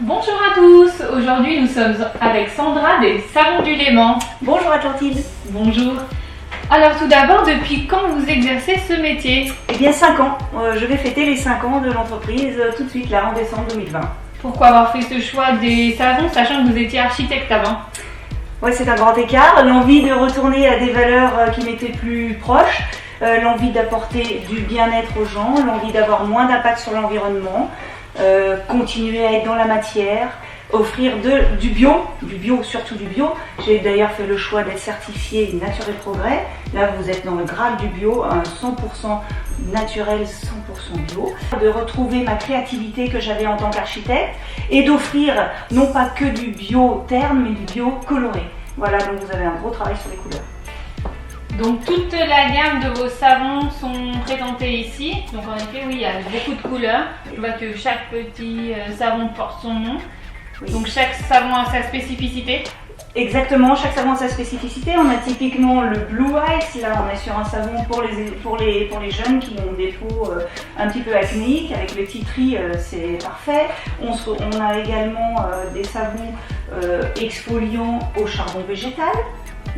Bonjour à tous, aujourd'hui nous sommes avec Sandra des Savons du Léman. Bonjour Atlantide. Bonjour. Alors tout d'abord, depuis quand vous exercez ce métier? Eh bien 5 ans, je vais fêter les 5 ans de l'entreprise tout de suite là en décembre 2020. Pourquoi avoir fait ce choix des savons sachant que vous étiez architecte avant? Ouais, c'est un grand écart, l'envie de retourner à des valeurs qui m'étaient plus proches, l'envie d'apporter du bien-être aux gens, l'envie d'avoir moins d'impact sur l'environnement, continuer à être dans la matière, offrir du bio, surtout du bio. J'ai d'ailleurs fait le choix d'être certifiée Nature et Progrès. Là, vous êtes dans le Graal du bio, un 100% naturel, 100% bio. De retrouver ma créativité que j'avais en tant qu'architecte et d'offrir non pas que du bio terne, mais du bio coloré. Voilà, donc vous avez un gros travail sur les couleurs. Donc toute la gamme de vos savons sont présentés ici. Donc en effet, oui, il y a beaucoup de couleurs. Je vois que chaque petit savon porte son nom. Oui. Donc chaque savon a sa spécificité. Exactement, chaque savon a sa spécificité. On a typiquement le Blue Ice, là on est sur un savon pour les jeunes qui ont des peaux un petit peu acnéiques, avec le tea tree c'est parfait. On a également des savons exfoliants au charbon végétal,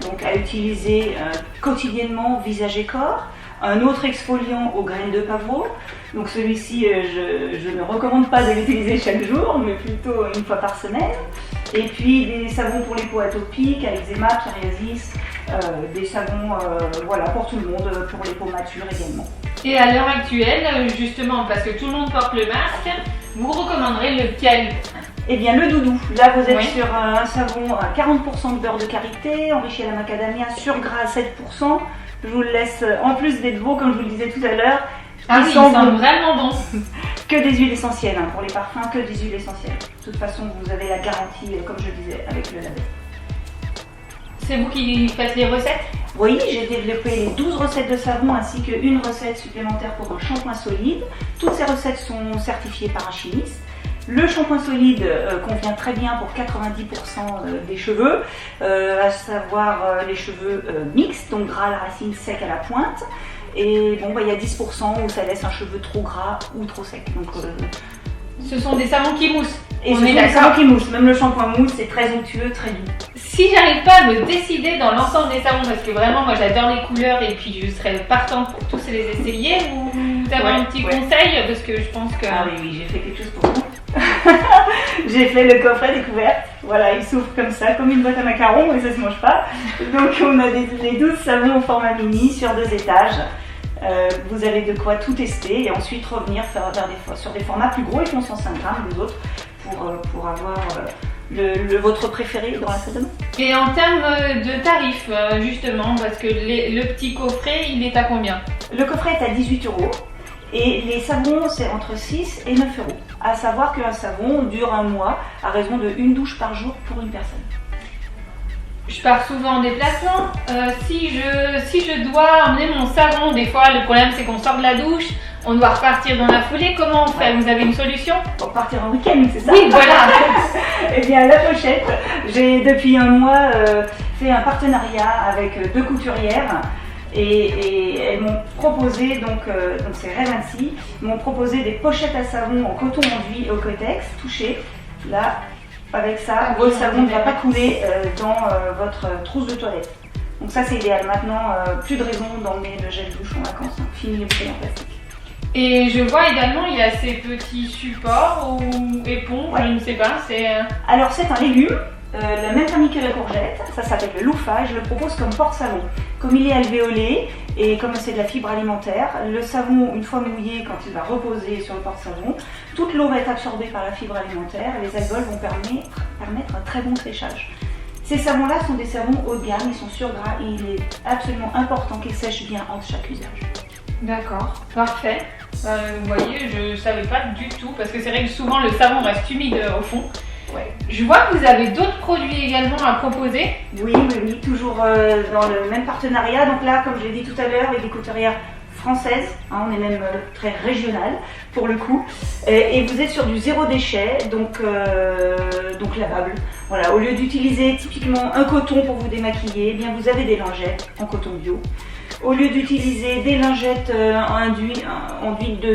donc à utiliser quotidiennement visage et corps. Un autre exfoliant aux graines de pavot. Donc celui-ci, je ne recommande pas de l'utiliser chaque jour, mais plutôt une fois par semaine. Et puis des savons pour les peaux atopiques, eczéma, psoriasis, des savons voilà, pour tout le monde, pour les peaux matures également. Et à l'heure actuelle, justement, parce que tout le monde porte le masque, vous recommanderez lequel? Eh bien le doudou, là vous êtes oui. sur un savon à 40% de beurre de karité, enrichi à la macadamia, sur gras à 7%. Je vous le laisse, en plus d'être beau, comme je vous le disais tout à l'heure, il sent vraiment bon. Que des huiles essentielles, hein, pour les parfums, que des huiles essentielles. De toute façon, vous avez la garantie, comme je disais, avec le label. C'est vous qui faites les recettes? Oui, j'ai développé les 12 recettes de savon ainsi qu'une recette supplémentaire pour un shampoing solide. Toutes ces recettes sont certifiées par un chimiste. Le shampoing solide convient très bien pour 90% des cheveux, à savoir les cheveux mixtes, donc gras à la racine, sec à la pointe. Et bon, il y a 10% où ça laisse un cheveu trop gras ou trop sec. Donc, ce sont des savons qui moussent. Et ce sont des savons qui moussent. Même le shampoing mousse, c'est très onctueux, très doux. Si j'arrive pas à me décider dans l'ensemble des savons, parce que vraiment moi j'adore les couleurs et puis je serais partante pour tous les essayer, vous avez un petit conseil? Parce que je pense que... Ah oui, j'ai fait quelque chose pour vous. J'ai fait le coffret découverte. Voilà, il s'ouvre comme ça, comme une boîte à macarons, mais ça se mange pas. Donc on a les 12 savons au format mini sur 2 étages. Vous avez de quoi tout tester et ensuite revenir sur des formats plus gros et font 105 grammes les autres pour avoir votre préféré dans la salle de bain. Et en termes de tarifs, justement, parce que le petit coffret, il est à combien? Le coffret est à 18 € et les savons, c'est entre 6 et 9 €. À savoir qu'un savon dure un mois à raison de 1 douche par jour pour une personne. Je pars souvent en déplacement. Si je dois emmener mon savon, des fois le problème c'est qu'on sort de la douche, on doit repartir dans la foulée. Comment on fait? Vous avez une solution? Pour partir en week-end, c'est ça? Oui, voilà. Eh bien, la pochette, j'ai depuis un mois fait un partenariat avec 2 couturières et elles m'ont proposé, donc c'est Revancy, m'ont proposé des pochettes à savon en coton enduit au Cotex, touché. Là, avec ça, votre savon ne va pas couler dans votre trousse de toilette. Donc ça c'est idéal. Maintenant, plus de raison d'emmener le gel douche en vacances. Hein. Fini les bouteilles en plastique. Et je vois également il y a ces petits supports ou éponges, je ne sais pas. Alors c'est un légume, la même famille que la courgette. Ça s'appelle le louffa. Je le propose comme porte-savon. Comme il est alvéolé et comme c'est de la fibre alimentaire, le savon, une fois mouillé, quand il va reposer sur le porte-savon, toute l'eau va être absorbée par la fibre alimentaire et les alvéoles vont permettre un très bon séchage. Ces savons-là sont des savons haut de gamme, ils sont sur gras et il est absolument important qu'ils sèchent bien entre chaque usage. D'accord, parfait. Vous voyez, je ne savais pas du tout, parce que c'est vrai que souvent le savon reste humide au fond. Ouais. Je vois que vous avez d'autres produits également à proposer. Oui, toujours dans le même partenariat. Donc là, comme je l'ai dit tout à l'heure, avec des couturières françaises, hein, on est même très régional pour le coup. Et vous êtes sur du zéro déchet, donc lavable. Voilà, au lieu d'utiliser typiquement un coton pour vous démaquiller, eh bien vous avez des lingettes en coton bio. Au lieu d'utiliser des lingettes enduites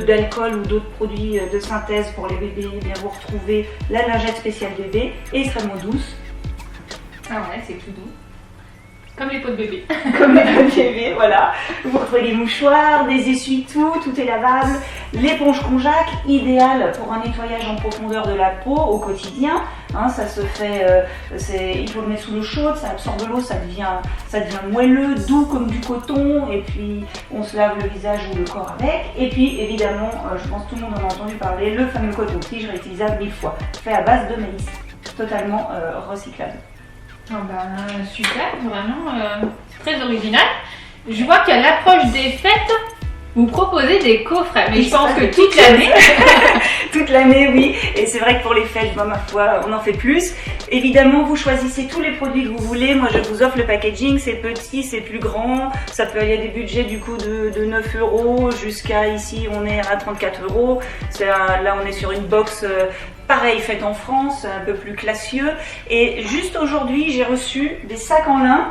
d'alcool ou d'autres produits de synthèse pour les bébés, eh bien vous retrouvez la lingette spéciale bébé, extrêmement douce. Ah ouais, c'est tout doux. Comme les pots de bébé. Comme les pots de bébé, voilà. Vous retrouvez des mouchoirs, des essuie-tout, tout est lavable. L'éponge Conjac, idéale pour un nettoyage en profondeur de la peau au quotidien. Hein, ça se fait, il faut le mettre sous l'eau chaude, ça absorbe l'eau, ça devient moelleux, doux comme du coton. Et puis on se lave le visage ou le corps avec. Et puis évidemment, je pense que tout le monde en a entendu parler, le fameux coton-tige réutilisable 1000 fois, fait à base de maïs, totalement recyclable. Oh bah, super, vraiment très original. Je vois qu'à l'approche des fêtes, vous proposez des coffrets, mais je pense que toute l'année. Toute l'année, oui. Et c'est vrai que pour les fêtes, ma foi, on en fait plus. Évidemment, vous choisissez tous les produits que vous voulez. Moi, je vous offre le packaging. C'est petit, c'est plus grand. Il y a des budgets du coup de 9 € jusqu'à ici, on est à 34 €. Là, on est sur une box. Pareil, faite en France, un peu plus classieux. Et juste aujourd'hui, j'ai reçu des sacs en lin,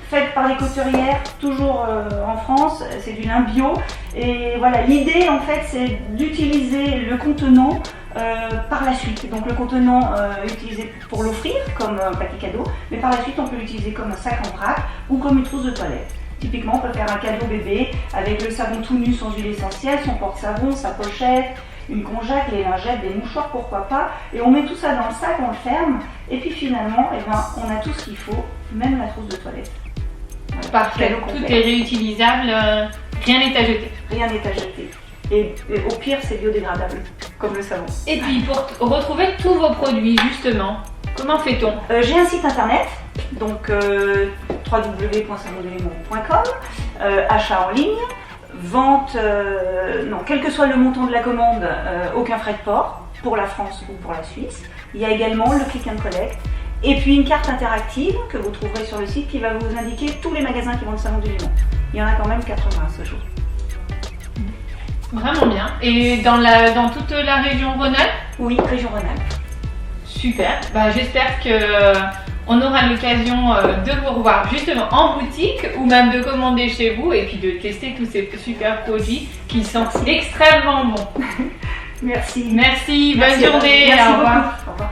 faits par les couturières, toujours en France. C'est du lin bio. Et voilà, l'idée, en fait, c'est d'utiliser le contenant par la suite. Donc le contenant utilisé pour l'offrir, comme un paquet cadeau. Mais par la suite, on peut l'utiliser comme un sac en vrac ou comme une trousse de toilette. Typiquement, on peut faire un cadeau bébé avec le savon tout nu sans huile essentielle, son porte-savon, sa pochette, une Conjac, les lingettes, des mouchoirs, pourquoi pas. Et on met tout ça dans le sac, on le ferme. Et puis finalement, eh ben, on a tout ce qu'il faut, même la trousse de toilette. Voilà. Parfait, tout est réutilisable, rien n'est à jeter. Rien n'est à jeter. Et au pire, c'est biodégradable, comme le savon. Et puis pour retrouver tous vos produits, justement, comment fait-on? J'ai un site internet, donc www.savondelémon.com, achat en ligne. Vente, quel que soit le montant de la commande, aucun frais de port pour la France ou pour la Suisse. Il y a également le click and collect et puis une carte interactive que vous trouverez sur le site qui va vous indiquer tous les magasins qui vendent le savon du Lémon. Il y en a quand même 80 à ce jour. Vraiment bien. Et dans toute la région Rhône-Alpes? Oui, région Rhône-Alpes. Super. Bah, j'espère que on aura l'occasion de vous revoir justement en boutique ou même de commander chez vous et puis de tester tous ces super produits qui sont extrêmement bons. Merci. Merci, bonne journée. Merci au revoir. Beaucoup. Au revoir.